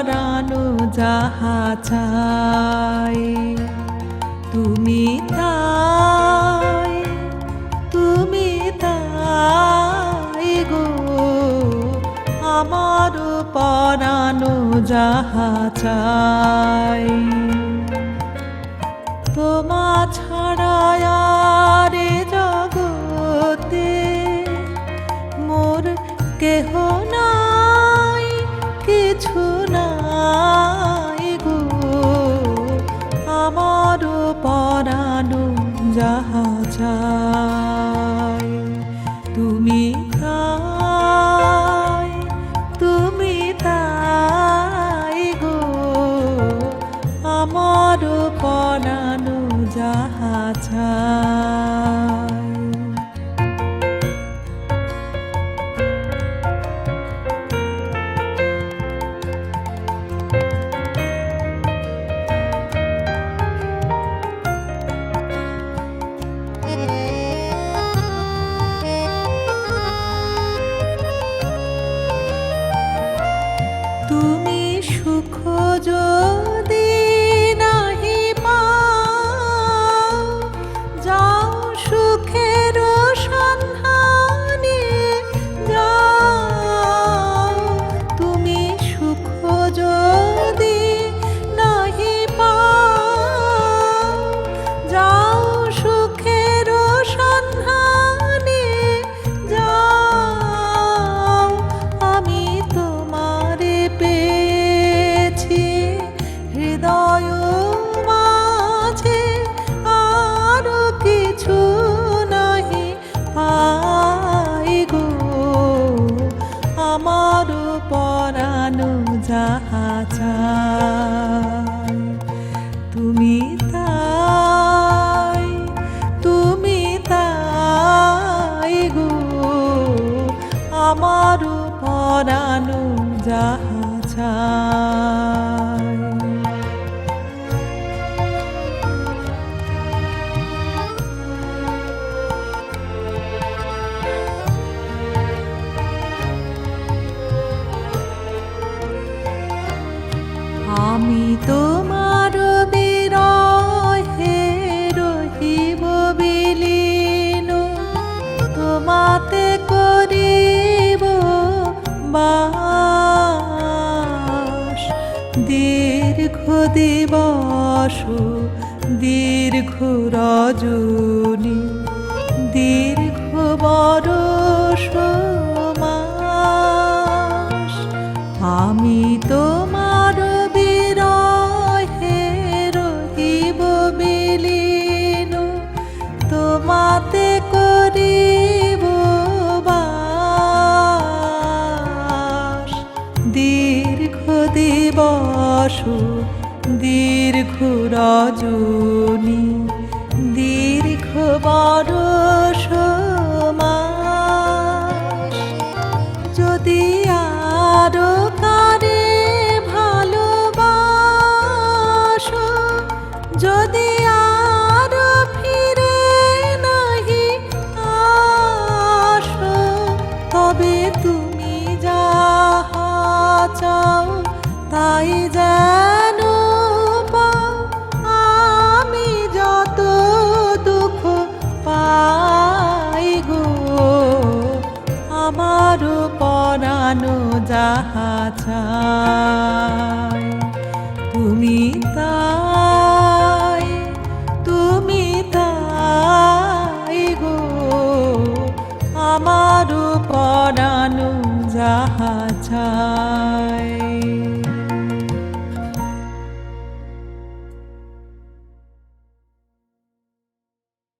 পরানো যাহা চাই তুমি তাই, তুমি তাই গো আমার পরানো যাহা চাই। তোমা ছাড়া আর এ জগতে মোর কেহ নাই, কিছু নাই গো আমার পরানো যাহা চাই তুমি তাই, তুমি তাই গো আমার পরানো যাহা চাই। তুমি সুখ যদি নাহি পাও, যাও সুখের সন্ধানে যাও। তুমি সুখ যদি নাহি পাও, যাও সুখের সন্ধানে যাও। আমি তোমারে পেয়েছি হৃদয় মাঝে, আর কিছু নাহি পাই গো আমার পরানো যাহা চাই তুমি তাই, তুমি তাই গো আমার পরানো যাহা চাই। আমি তোমার বিরহে রহিব বিলীন, তোমাতে করিব বাস। দীর্ঘ দিবস দীর্ঘ রজনী, দীর্ঘ বরষ মাস। আমি তোমার বিরহে রহিব বিলীন, তোমাতে করিব বাস। দীর্ঘ দিবস দীর্ঘ রজনী, দীর্ঘ বরষ মাস। যদি আরো কারে ভালোবাসো, যদি আরো ফিরে নাহি আসো, তবে তুমি যাহা চাও তাই যেন পাও। আমি যত দুঃখ পাই গো আমার পরানো যাহা চাই তুমি তাই, তুমি তাই গো আমার পরানো যাহা চাই।